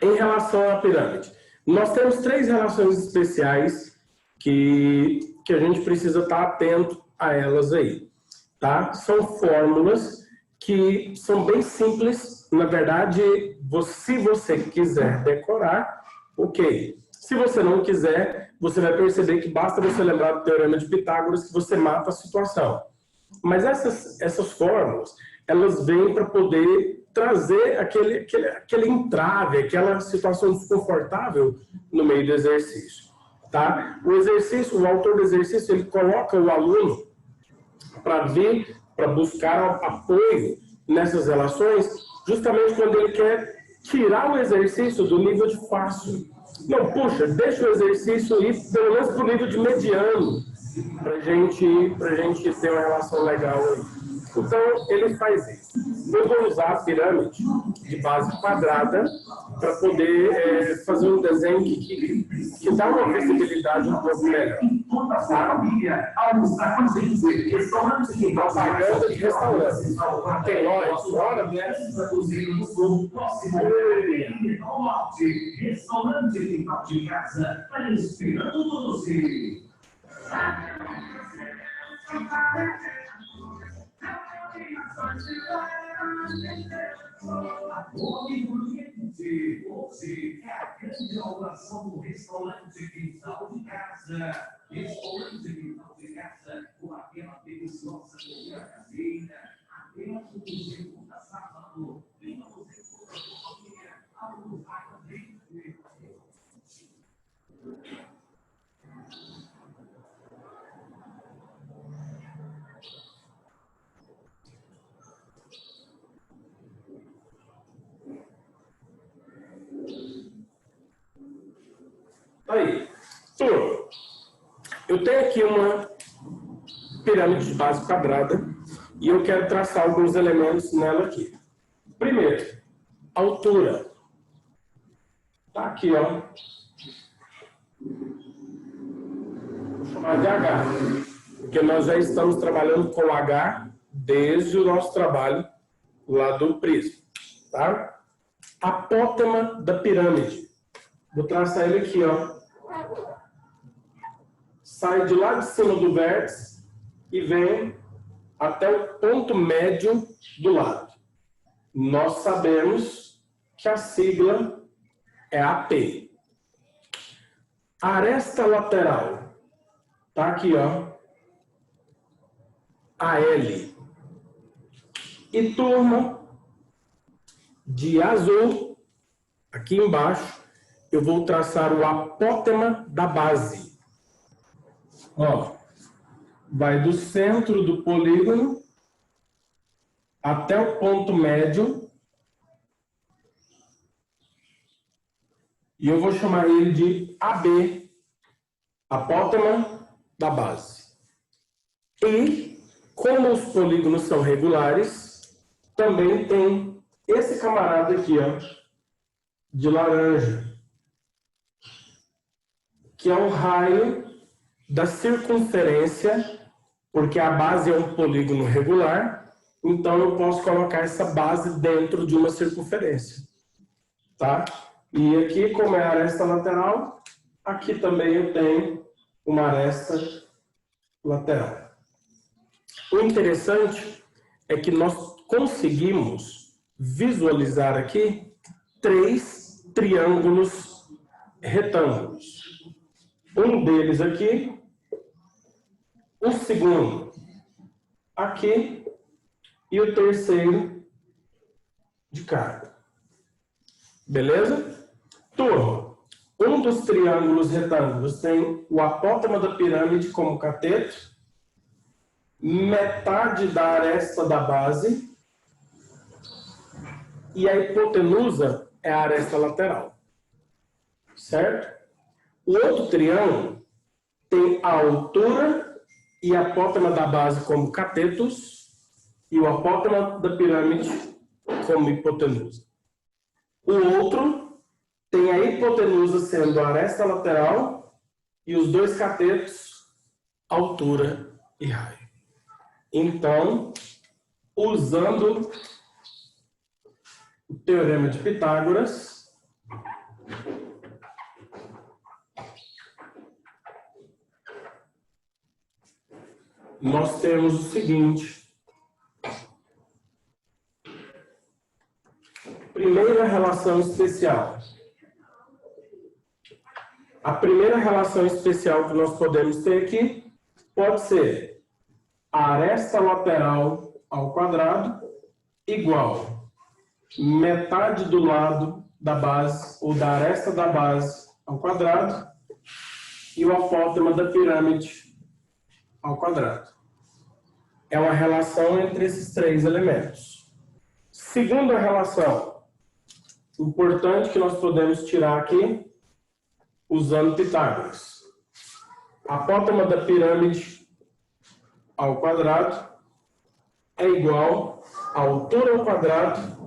Em relação à pirâmide, nós temos 3 relações especiais que a gente precisa estar atento a elas aí, tá? São fórmulas que são bem simples, na verdade, se você quiser decorar, ok. Se você não quiser, você vai perceber que basta você lembrar do Teorema de Pitágoras que você mata a situação. Mas essas fórmulas, elas vêm para poder trazer aquele entrave, aquela situação desconfortável no meio do exercício. Tá? O autor do exercício, ele coloca o aluno para vir, para buscar apoio nessas relações, justamente quando ele quer tirar o exercício do nível de fácil. Não, puxa, deixa o exercício ir pelo menos para o nível de mediano, para a gente ter uma relação legal aí. Então, ele faz isso. Eu vou usar a pirâmide de base quadrada para poder fazer um desenho que dá uma visibilidade um pouco melhor. Propaganda de restaurante. Tem hora dessa. Restaurante de casa, inspirando você. Você é a grande inauguração do restaurante Quintal de Casa. Restaurante Quintal de Casa, com aquela deliciosa comida caseira, apenas o museu da sábado. Venha você com a sua família, almoçar também. Aí, turma, eu tenho aqui uma pirâmide de base quadrada e eu quero traçar alguns elementos nela aqui. Primeiro, altura. Tá aqui, ó. Vou chamar de H, porque nós já estamos trabalhando com H desde o nosso trabalho lá do prisma, tá? Apótema da pirâmide. Vou traçar ele aqui, ó. Sai de lá de cima do vértice e vem até o ponto médio do lado. Nós sabemos que a sigla é AP. Aresta lateral. Tá aqui, ó. AL. E turma, de azul, aqui embaixo, eu vou traçar o apótema da base. Ó, vai do centro do polígono até o ponto médio e eu vou chamar ele de AB, apótema da base. E, como os polígonos são regulares, também tem esse camarada aqui, ó, de laranja, que é um raio da circunferência, porque a base é um polígono regular, então eu posso colocar essa base dentro de uma circunferência, tá? E aqui, como é a aresta lateral, aqui também eu tenho uma aresta lateral. O interessante é que nós conseguimos visualizar aqui 3 triângulos retângulos. Um deles aqui, o segundo aqui e o terceiro de cá. Beleza? Turma, um dos triângulos retângulos tem o apótema da pirâmide como cateto, metade da aresta da base e a hipotenusa é a aresta lateral. Certo? O outro triângulo tem a altura e a apótema da base como catetos e o apótema da pirâmide como hipotenusa. O outro tem a hipotenusa sendo a aresta lateral e os 2 catetos, altura e raio. Então, usando o Teorema de Pitágoras, nós temos o seguinte. Primeira relação especial. A primeira relação especial que nós podemos ter aqui pode ser a aresta lateral ao quadrado igual metade do lado da base ou da aresta da base ao quadrado e o apótema da pirâmide ao quadrado. É uma relação entre esses três elementos. Segunda relação importante que nós podemos tirar aqui usando Pitágoras. Apótema da pirâmide ao quadrado é igual a altura ao quadrado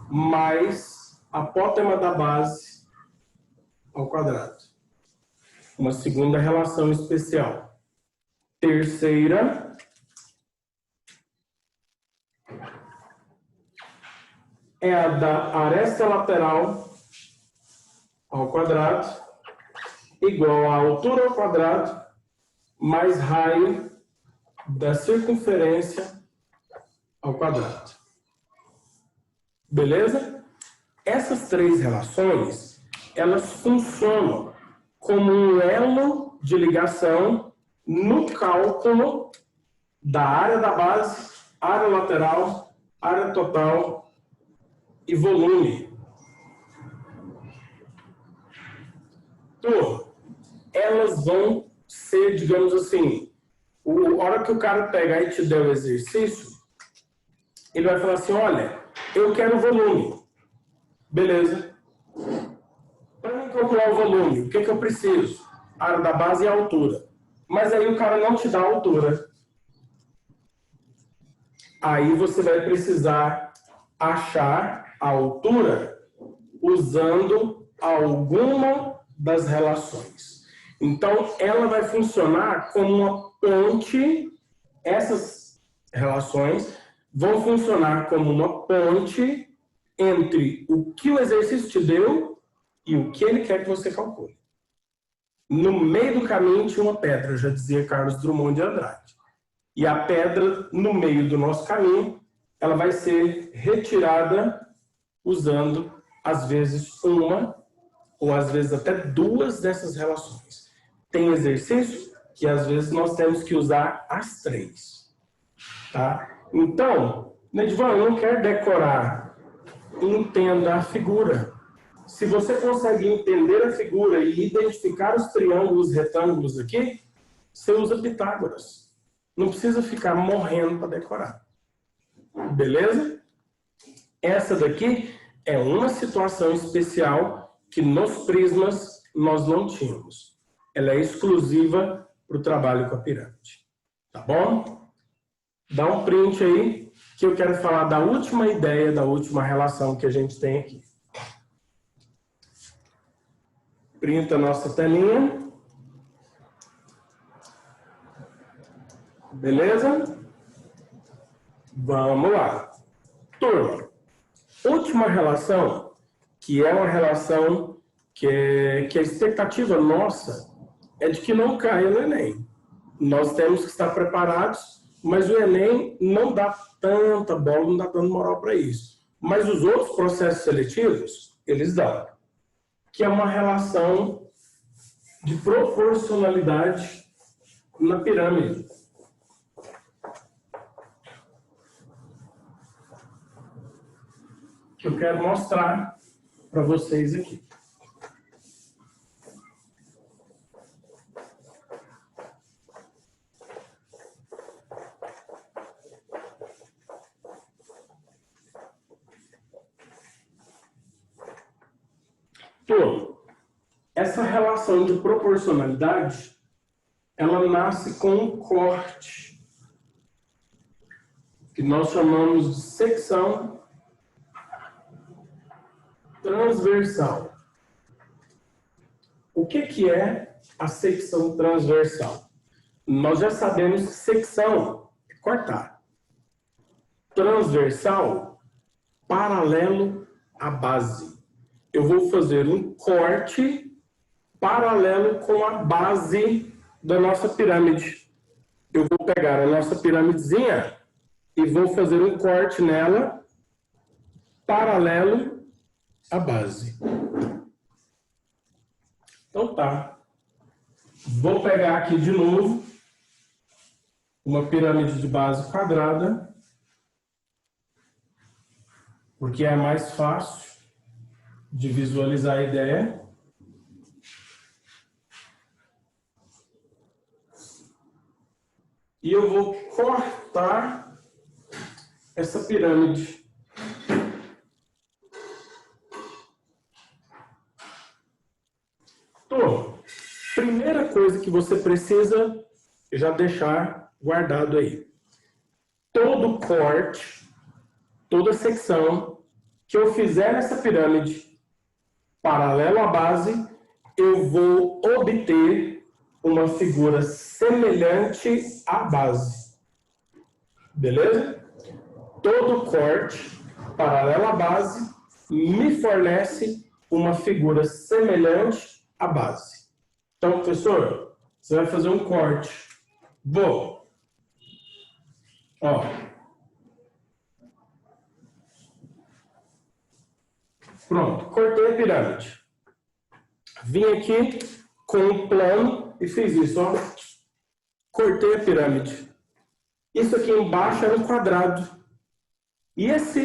mais apótema da base ao quadrado. Uma segunda relação especial. Terceira é a da aresta lateral ao quadrado igual a altura ao quadrado mais raio da circunferência ao quadrado. Beleza? Essas três relações, elas funcionam como um elo de ligação no cálculo da área da base, área lateral, área total e volume. Turma, elas vão ser, digamos assim, a hora que o cara pegar e te der o exercício, ele vai falar assim, olha, eu quero volume. Beleza. Para mim calcular o volume, o que eu preciso? A área da base e a altura. Mas aí o cara não te dá a altura. Aí você vai precisar achar a altura usando alguma das relações. Então, ela vai funcionar como uma ponte, essas relações vão funcionar como uma ponte entre o que o exercício te deu e o que ele quer que você calcule. No meio do caminho tinha uma pedra, já dizia Carlos Drummond de Andrade. E a pedra, no meio do nosso caminho, ela vai ser retirada usando, às vezes, uma ou às vezes até duas dessas relações. Tem exercício que às vezes nós temos que usar as três. Tá? Então, Nedivan, eu não quero decorar. Entenda a figura. Se você consegue entender a figura e identificar os triângulos, retângulos aqui, você usa Pitágoras. Não precisa ficar morrendo para decorar. Beleza? Essa daqui é uma situação especial que nos prismas nós não tínhamos. Ela é exclusiva para o trabalho com a pirâmide. Tá bom? Dá um print aí, que eu quero falar da última ideia, da última relação que a gente tem aqui. Printa a nossa telinha. Beleza? Vamos lá. Turma, última relação, que é uma relação que a expectativa nossa é de que não caia no Enem. Nós temos que estar preparados, mas o Enem não dá tanta bola, não dá tanta moral para isso. Mas os outros processos seletivos, eles dão. Que é uma relação de proporcionalidade na pirâmide. Que eu quero mostrar para vocês aqui. Então, essa relação de proporcionalidade, ela nasce com um corte, que nós chamamos de secção transversal. O que é a secção transversal? Nós já sabemos que secção é cortar. Transversal, paralelo à base. eu vou fazer um corte paralelo com a base da nossa pirâmide. Eu vou pegar a nossa piramidezinha e vou fazer um corte nela paralelo à base. Então tá. Vou pegar aqui de novo uma pirâmide de base quadrada, porque é mais fácil de visualizar a ideia. E eu vou cortar essa pirâmide. Então, primeira coisa que você precisa já deixar guardado aí. Todo corte, toda secção que eu fizer nessa pirâmide, paralelo à base, eu vou obter uma figura semelhante à base. Beleza? Todo corte paralelo à base me fornece uma figura semelhante à base. Então, professor, você vai fazer um corte. Vou. Ó. Pronto, cortei a pirâmide. Vim aqui com um plano e fiz isso, ó. Cortei a pirâmide. Isso aqui embaixo era um quadrado. E essa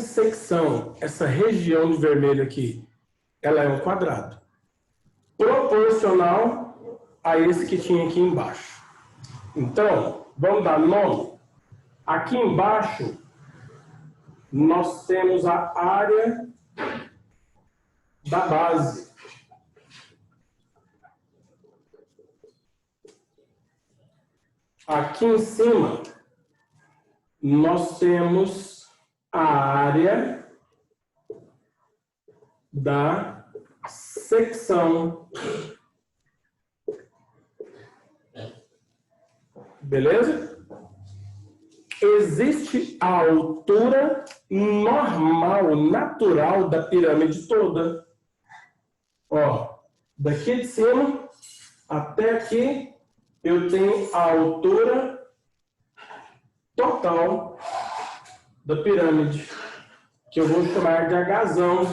secção, essa região de vermelho aqui, ela é um quadrado. Proporcional a esse que tinha aqui embaixo. Então, vamos dar nome. Aqui embaixo, nós temos a área da base. Aqui em cima, nós temos a área da secção. Beleza? Existe a altura normal, natural da pirâmide toda. Ó, daqui de cima até aqui, eu tenho a altura total da pirâmide, que eu vou chamar de Hzão.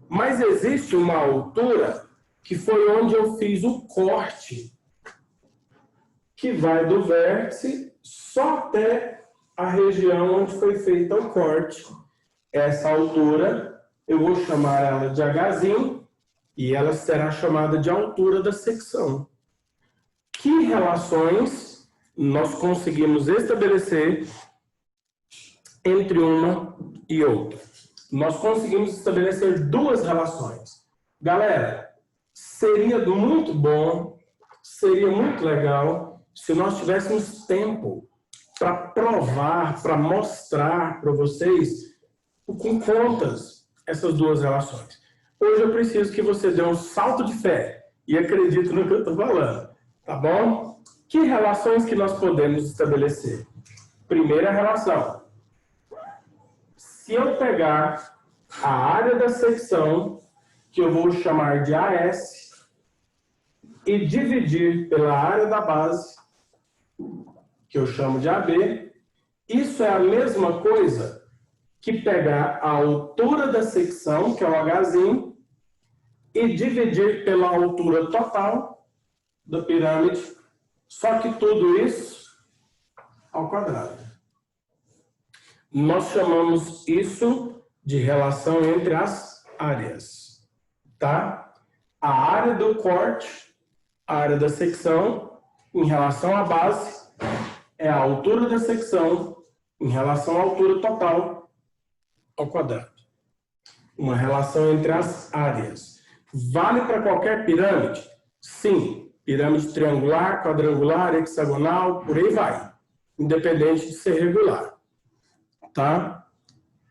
Mas existe uma altura que foi onde eu fiz o corte, que vai do vértice só até a região onde foi feito o corte. Essa altura, eu vou chamar ela de Hzinho, e ela será chamada de altura da secção. Que relações nós conseguimos estabelecer entre uma e outra? Nós conseguimos estabelecer duas relações. Galera, seria muito bom, seria muito legal se nós tivéssemos tempo para provar, para mostrar para vocês com contas essas duas relações. Hoje eu preciso que você dê um salto de fé e acredite no que eu estou falando. Tá bom? Que relações que nós podemos estabelecer? Primeira relação. Se eu pegar a área da secção, que eu vou chamar de AS, e dividir pela área da base, que eu chamo de AB, isso é a mesma coisa que pegar a altura da secção, que é o Hzinho, e dividir pela altura total da pirâmide, só que tudo isso ao quadrado. Nós chamamos isso de relação entre as áreas, tá? A área do corte, a área da secção, em relação à base, é a altura da secção em relação à altura total ao quadrado. Uma relação entre as áreas. Vale para qualquer pirâmide? Sim. Pirâmide triangular, quadrangular, hexagonal, por aí vai. Independente de ser regular. Tá?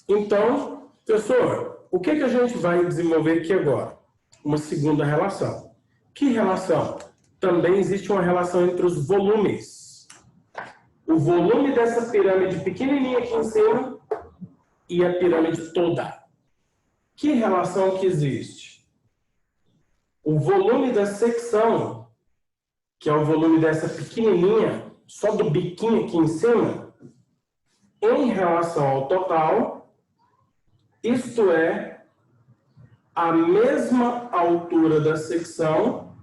Então, professor, o que a gente vai desenvolver aqui agora? Uma segunda relação. Que relação? Também existe uma relação entre os volumes. O volume dessa pirâmide pequenininha aqui em cima e a pirâmide toda. Que relação que existe? O volume da secção, que é o volume dessa pequenininha, só do biquinho aqui em cima, em relação ao total, isto é, a mesma altura da secção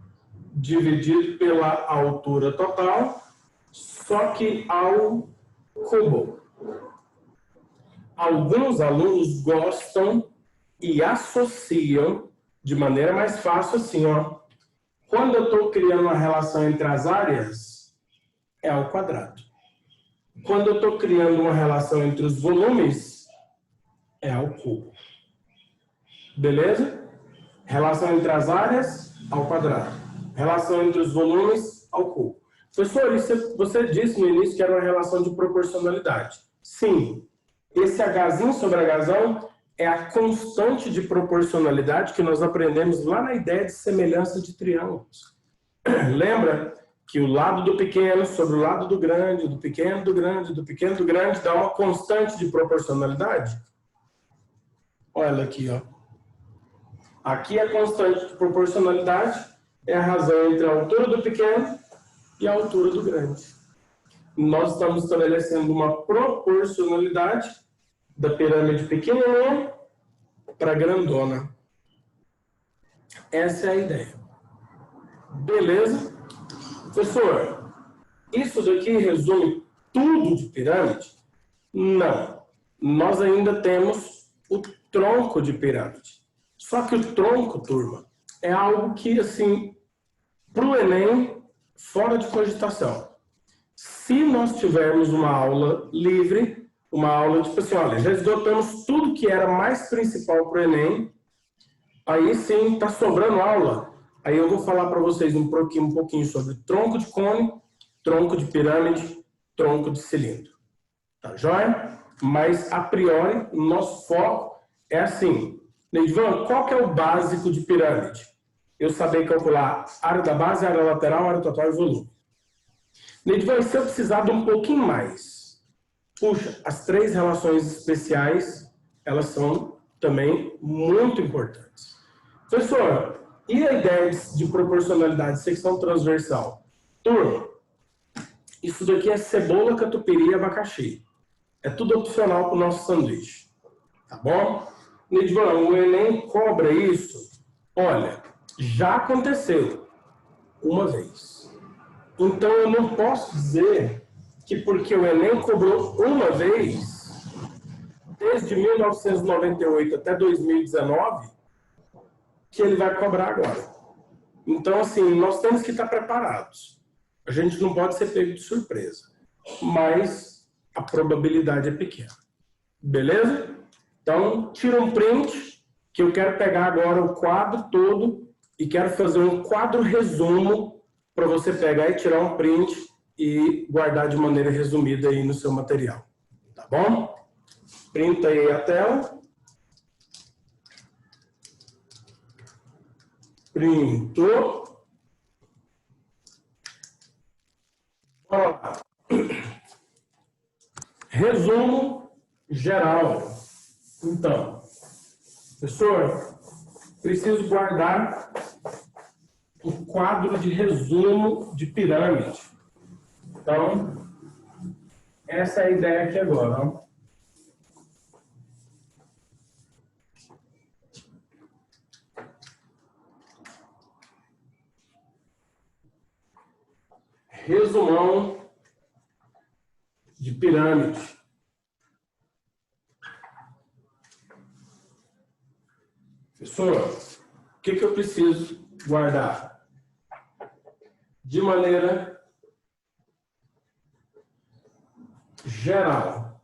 dividido pela altura total, só que ao cubo. Alguns alunos gostam e associam de maneira mais fácil assim, ó. Quando eu estou criando uma relação entre as áreas, é ao quadrado. Quando eu estou criando uma relação entre os volumes, é ao cubo. Beleza? Relação entre as áreas, ao quadrado. Relação entre os volumes, ao cubo. Professor, isso você disse no início que era uma relação de proporcionalidade. Sim. Esse Hzinho sobre Hzão é a constante de proporcionalidade que nós aprendemos lá na ideia de semelhança de triângulos. Lembra que o lado do pequeno sobre o lado do grande, do pequeno do grande, do pequeno do grande, dá uma constante de proporcionalidade? Olha ela aqui, ó. Aqui a constante de proporcionalidade é a razão entre a altura do pequeno e a altura do grande. Nós estamos estabelecendo uma proporcionalidade da pirâmide pequenininha para grandona. Essa é a ideia. Beleza? Professor, isso daqui resume tudo de pirâmide? Não. Nós ainda temos o tronco de pirâmide. Só que o tronco, turma, é algo que, assim, para o Enem, fora de cogitação. Se nós tivermos uma aula livre, uma aula tipo assim, olha, já esgotamos tudo que era mais principal para o Enem, aí sim, está sobrando aula. Aí eu vou falar para vocês um pouquinho sobre tronco de cone, tronco de pirâmide, tronco de cilindro. Tá joia? Mas, a priori, o nosso foco é assim. Neidivan, qual que é o básico de pirâmide? Eu saber calcular área da base, área lateral, área total e volume. Neidivan, se eu precisar de um pouquinho mais, puxa, as três relações especiais, elas são também muito importantes. Professor, e a ideia de proporcionalidade, secção transversal? Turma, isso daqui é cebola, catupiry e abacaxi. É tudo opcional para o nosso sanduíche. Tá bom? Neidivan, o Enem cobra isso? Olha, já aconteceu uma vez. Então eu não posso dizer que porque o Enem cobrou uma vez, desde 1998 até 2019, que ele vai cobrar agora. Então, assim, nós temos que estar preparados. A gente não pode ser pego de surpresa. Mas a probabilidade é pequena. Beleza? Então, tira um print, que eu quero pegar agora o quadro todo e quero fazer um quadro resumo para você pegar e tirar um print e guardar de maneira resumida aí no seu material. Tá bom? Printa aí a tela. Printou. Bora lá. Resumo geral. Então, professor, preciso guardar o quadro de resumo de pirâmide. Então, essa é a ideia aqui agora. Ó. Resumão de pirâmide. Professor, o que eu preciso guardar? De maneira geral.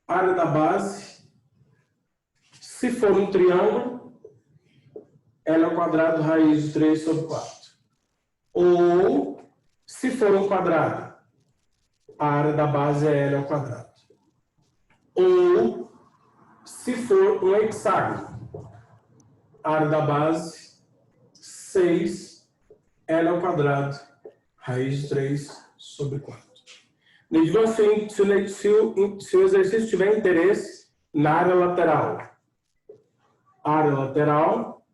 Área da base, se for um triângulo, L ao quadrado raiz de 3 sobre 4. Ou, se for um quadrado, a área da base é L ao quadrado. Ou, se for um hexágono, a área da base, 6 L ao quadrado, raiz de 3 sobre 4. Se o exercício tiver interesse na área lateral, área lateral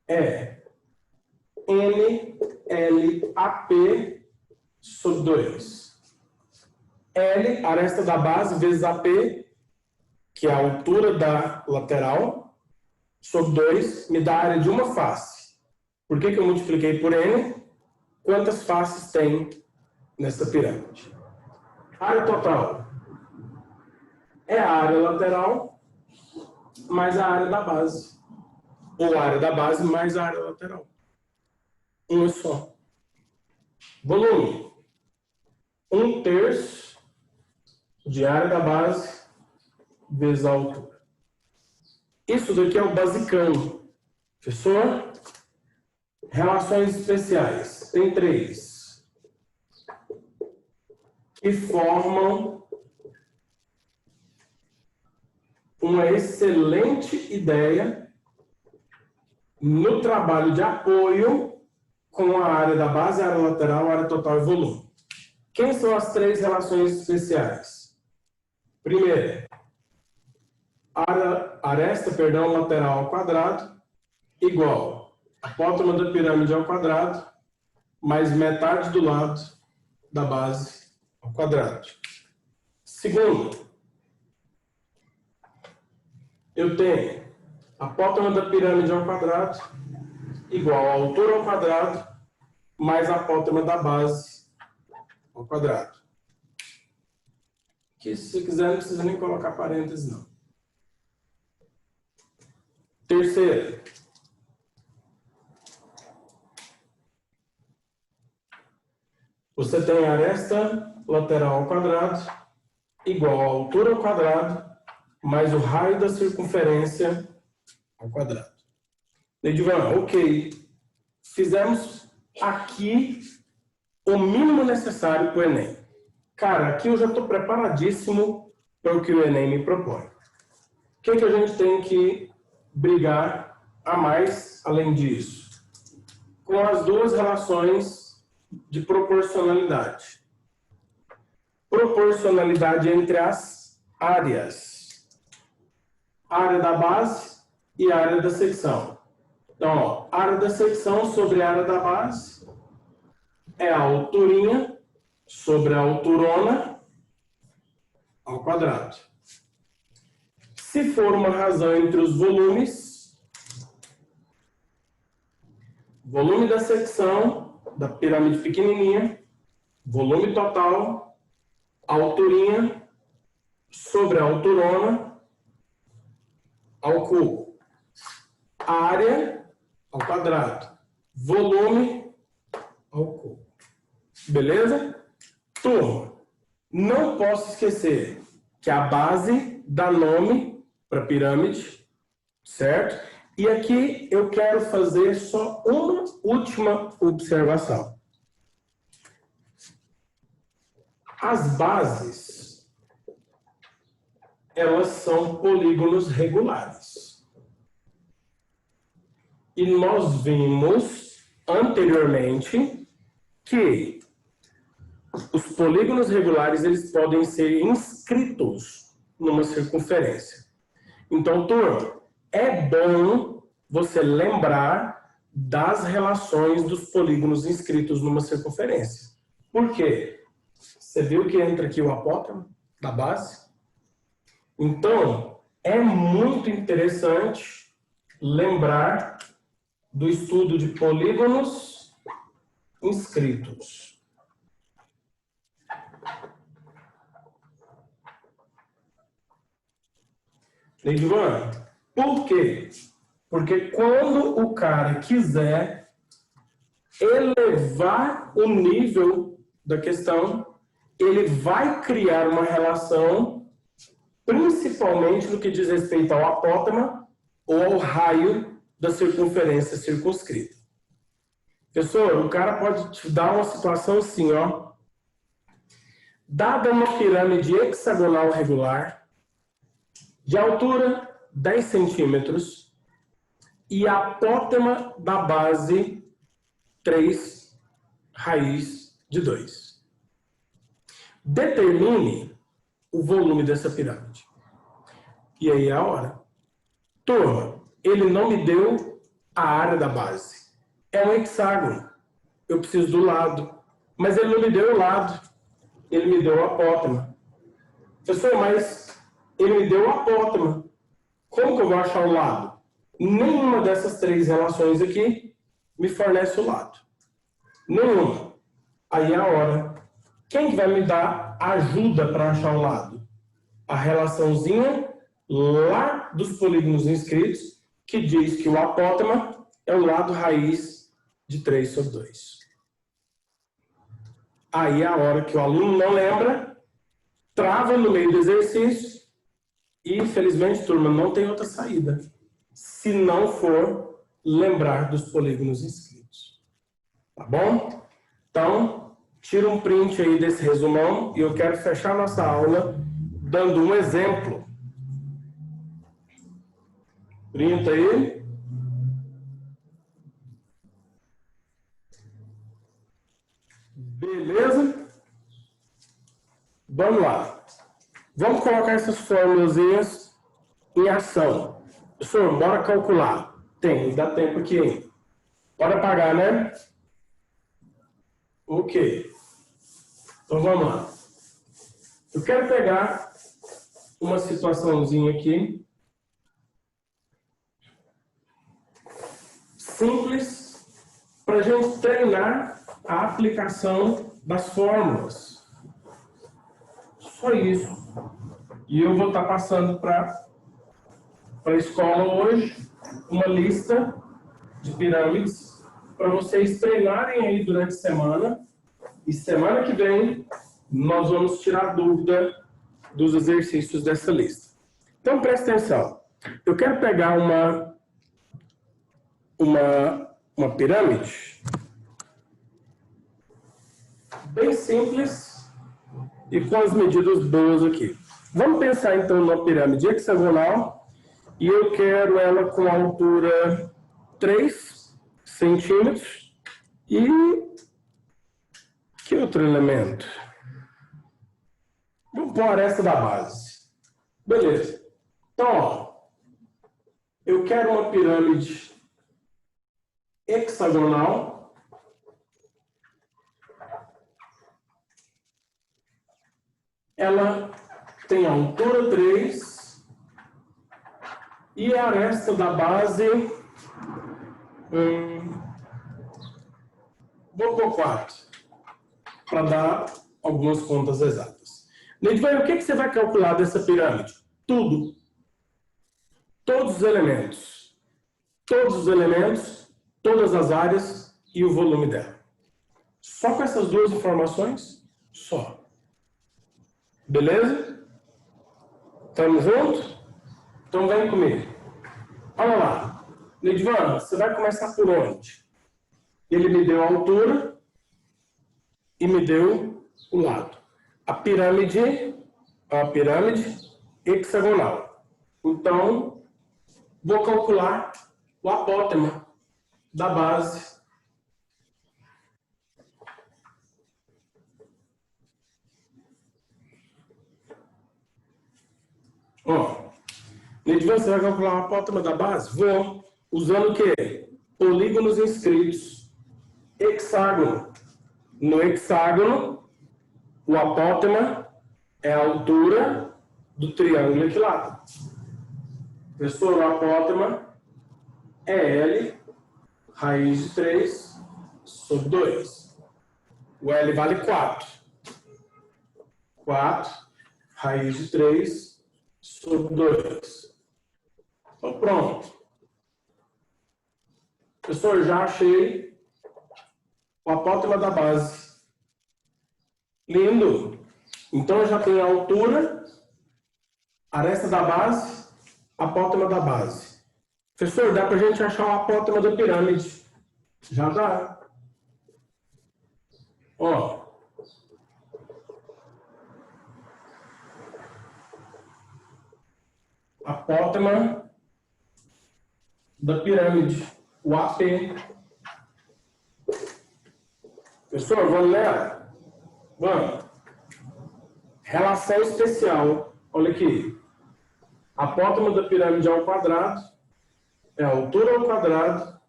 é NLAP sobre 2. L, aresta da base, vezes AP, que é a altura da lateral, sobre 2, me dá a área de uma face. Por que eu multipliquei por N? Quantas faces tem nessa pirâmide? Área total é a área lateral mais a área da base. Ou a área da base mais a área lateral. Uma só. Volume. 1/3 de área da base vezes a altura. Isso daqui é o basicão. Professor? Relações especiais. Tem 3. Que formam uma excelente ideia no trabalho de apoio com a área da base, a área lateral, a área total e volume. Quem são as 3 relações especiais? Primeira, aresta lateral ao quadrado igual apótema da pirâmide ao quadrado mais metade do lado da base ao quadrado. Segundo, eu tenho apótema da pirâmide ao quadrado igual a altura ao quadrado mais a apótema da base ao quadrado. Que se quiser não precisa nem colocar parênteses não. Terceiro, você tem a aresta lateral ao quadrado igual a altura ao quadrado mais o raio da circunferência ao quadrado. Edivan, ok. Fizemos aqui o mínimo necessário para o Enem. Cara, aqui eu já estou preparadíssimo para o que o Enem me propõe. O que a gente tem que brigar a mais além disso? Com as 2 relações de proporcionalidade. Proporcionalidade entre as áreas. Área da base e área da secção. Então, ó, área da secção sobre a área da base é a alturinha sobre a alturona ao quadrado. Se for uma razão entre os volumes, volume da secção da pirâmide pequenininha, volume total, alturinha sobre a alturona ao cubo. Área ao quadrado. Volume ao cubo. Beleza? Turma, não posso esquecer que a base dá nome para a pirâmide, certo? E aqui eu quero fazer só uma última observação. As bases, elas são polígonos regulares. E nós vimos anteriormente que os polígonos regulares eles podem ser inscritos numa circunferência. Então, turma, é bom você lembrar das relações dos polígonos inscritos numa circunferência. Por quê? Você viu que entra aqui o apótema da base? Então, é muito interessante lembrar do estudo de polígonos inscritos. Edvan, por quê? Porque quando o cara quiser elevar o nível da questão, ele vai criar uma relação, principalmente no que diz respeito ao apótema ou ao raio da circunferência circunscrita. Professor, o cara pode te dar uma situação assim, ó. Dada uma pirâmide hexagonal regular, de altura 10 centímetros, e apótema da base 3 raiz de 2. Determine o volume dessa pirâmide. E aí é a hora. Turma, ele não me deu a área da base. É um hexágono. Eu preciso do lado. Mas ele não me deu o lado. Ele me deu o apótema. Professor, mas ele me deu o apótema. Como que eu vou achar o lado? Nenhuma dessas três relações aqui me fornece o lado. Nenhuma. Aí é a hora. Quem que vai me dar ajuda para achar o lado? A relaçãozinha lá dos polígonos inscritos, que diz que o apótema é o lado raiz de 3 sobre 2. Aí é a hora que o aluno não lembra, trava no meio do exercício e, infelizmente, turma, não tem outra saída, se não for lembrar dos polígonos inscritos. Tá bom? Então, tira um print aí desse resumão e eu quero fechar nossa aula dando um exemplo. Printa aí. Beleza? Vamos lá. Vamos colocar essas fórmulas em ação. Professor, bora calcular. Tem, dá tempo aqui, hein? Bora pagar, né? Ok. Então vamos lá. Eu quero pegar uma situaçãozinha aqui. Simples, para a gente treinar a aplicação das fórmulas. Só isso. E eu vou estar passando para a escola hoje uma lista de pirâmides para vocês treinarem aí durante a semana. E semana que vem nós vamos tirar dúvida dos exercícios dessa lista. Então presta atenção. Eu quero pegar uma pirâmide bem simples e com as medidas boas aqui. Vamos pensar então numa pirâmide hexagonal e eu quero ela com altura 3 centímetros e que outro elemento? Vamos pôr a aresta da base. Beleza. Então, ó, eu quero uma pirâmide hexagonal ela tem altura 3 e a aresta da base vou pôr 4 para dar algumas contas exatas. Nedivan, o que você vai calcular dessa pirâmide? Tudo. Todos os elementos. Todos os elementos, todas as áreas e o volume dela. Só com essas duas informações? Só. Beleza? Estamos juntos? Então vem comigo. Olha lá. Nedivan, você vai começar por onde? Ele me deu a altura e me deu o lado. A pirâmide é uma pirâmide hexagonal. Então, vou calcular o apótema da base. Ó, Nedivan, você vai calcular o apótema da base? Vou. Usando o quê? Polígonos inscritos. Hexágono. No hexágono, o apótema é a altura do triângulo equilátero. Professor, o apótema é L raiz de 3 sobre 2. O L vale 4. 4 raiz de 3 sobre 2. Então, pronto. Professor, já achei o apótema da base. Lindo. Então, eu já tenho a altura, aresta da base, apótema da base. Professor, dá para a gente achar o apótema da pirâmide? Já dá. Ó. Apótema da pirâmide. O AP. Professor, vamos nela? Vamos. Relação especial. Olha aqui. Apótema da pirâmide ao quadrado é a altura ao quadrado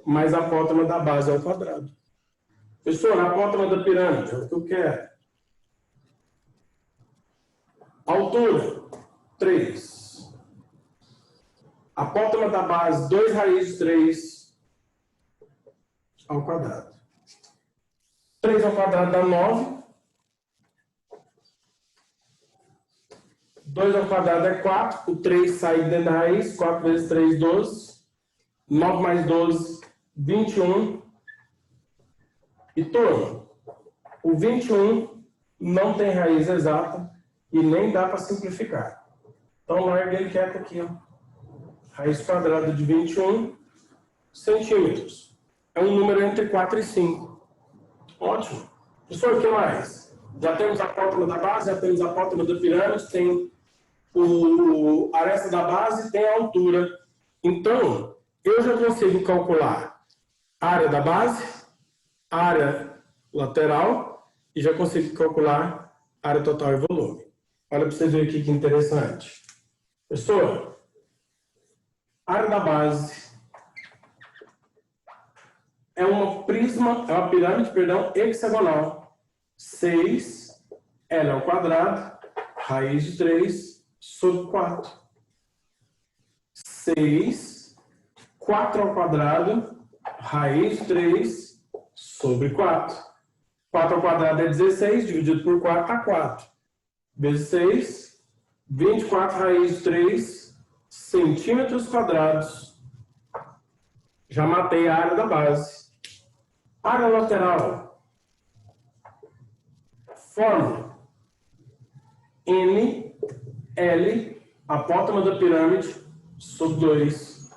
mais a apótema da base ao quadrado. Professor, a apótema da pirâmide, é o que eu quero. Altura, 3. Apótema da base, 2 raiz de 3 ao quadrado. 3 ao quadrado dá 9. 2 ao quadrado é 4. O 3 sai dentro da raiz. 4 vezes 3, 12. 9 mais 12, 21. E turma, o 21 não tem raiz exata e nem dá para simplificar. Então, larga ele quieto aqui, ó. Raiz quadrada de 21 centímetros. É um número entre 4 e 5. Ótimo. Professor, o que mais? Já temos a apótema da base, já temos a apótema da pirâmide, tem a aresta da base, tem a altura. Então, eu já consigo calcular a área da base, a área lateral e já consigo calcular a área total e volume. Olha para vocês verem aqui que interessante. Professor, a área da base é uma pirâmide, hexagonal. 6 L ao quadrado, raiz de 3 sobre 4. 6, 4 ao quadrado, raiz de 3 sobre 4. 4 ao quadrado é 16, dividido por 4 dá 4. Vezes 6, 24 raiz de 3 centímetros quadrados. Já matei a área da base. Área lateral. Fórmula. N, L, apótema da pirâmide, sobre 2.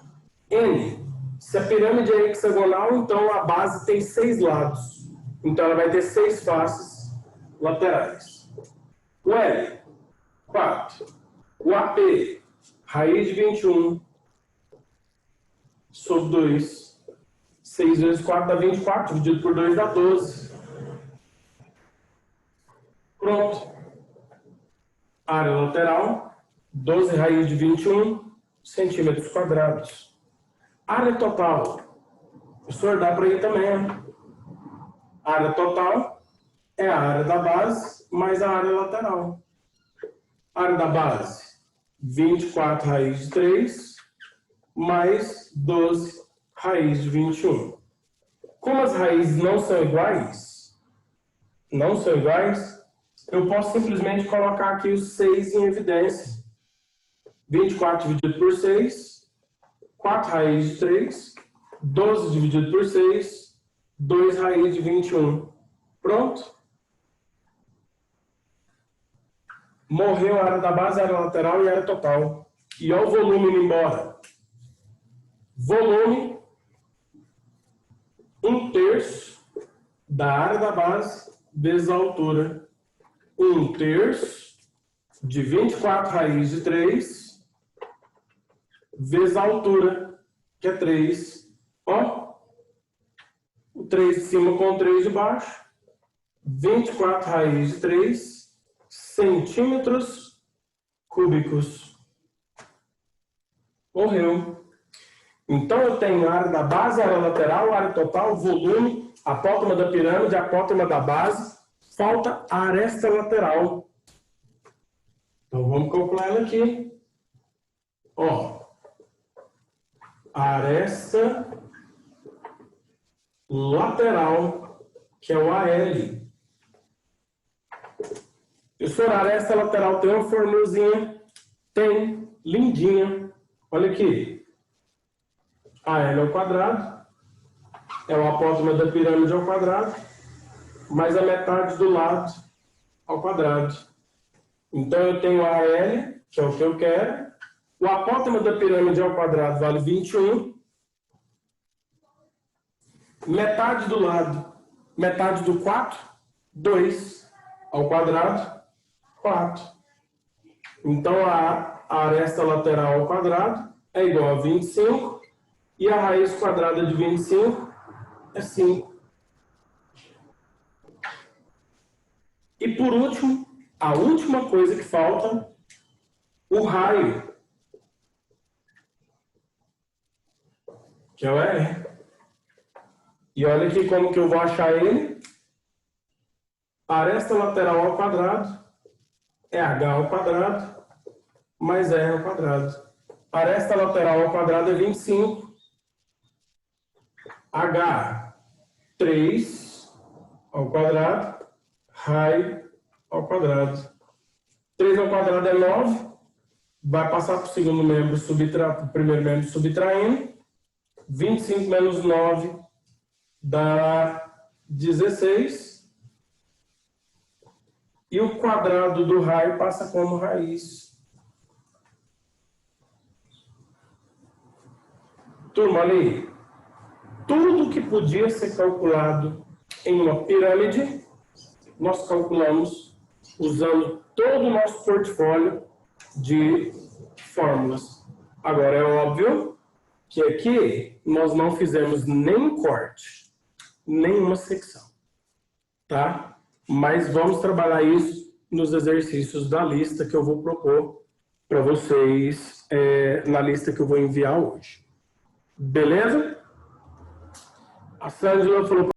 N. Se a pirâmide é hexagonal, então a base tem 6 lados. Então ela vai ter 6 faces laterais. O L, 4. O AP, raiz de 21 sobre 2. 6 vezes 4 dá 24, dividido por 2 dá 12. Pronto. Área lateral, 12 raiz de 21 centímetros quadrados. Área total. Professor, dá para ir também. Área total é a área da base mais a área lateral. Área da base, 24 raiz de 3 mais 12 raiz de 21. Como as raízes não são iguais, eu posso simplesmente colocar aqui os 6 em evidência. 24 dividido por 6, 4 raiz de 3, 12 dividido por 6, 2 raiz de 21. Pronto? Morreu a área da base, a área lateral e a área total. E olha o volume indo embora. Volume, 1/3 da área da base vezes a altura. 1/3 de 24 raiz de 3 vezes a altura, que é 3. Ó, o 3 de cima com o 3 de baixo. 24 raiz de 3 centímetros cúbicos. Morreu. Então eu tenho a área da base, a área lateral, a área total, volume, apótema da pirâmide, apótema da base. Falta a aresta lateral. Então vamos calcular ela aqui. Ó, a aresta lateral, que é o AL. Professor, a aresta lateral tem uma formulazinha? Tem, lindinha. Olha aqui. AL ao quadrado é o apótema da pirâmide ao quadrado, mais a metade do lado ao quadrado. Então eu tenho a AL, que é o que eu quero. O apótema da pirâmide ao quadrado vale 21. Metade do lado, metade do 4, 2 ao quadrado, 4. Então a aresta lateral ao quadrado é igual a 25 e a raiz quadrada de 25 é 5. E por último, a última coisa que falta, o raio. que é o R. E olha aqui como que eu vou achar ele. Aresta lateral ao quadrado é H ao quadrado mais R ao quadrado. Aresta lateral ao quadrado é 25. H, 3 ao quadrado, raio ao quadrado. 3 ao quadrado é 9. Vai passar para o segundo membro, para o primeiro membro subtraindo. 25 menos 9 dá 16. E o quadrado do raio passa como raiz. Turma, ali, tudo que podia ser calculado em uma pirâmide, nós calculamos usando todo o nosso portfólio de fórmulas. Agora, é óbvio que aqui nós não fizemos nenhum corte, nenhuma secção, tá? Mas vamos trabalhar isso nos exercícios da lista que eu vou propor para vocês, na lista que eu vou enviar hoje. Beleza? A Sângela falou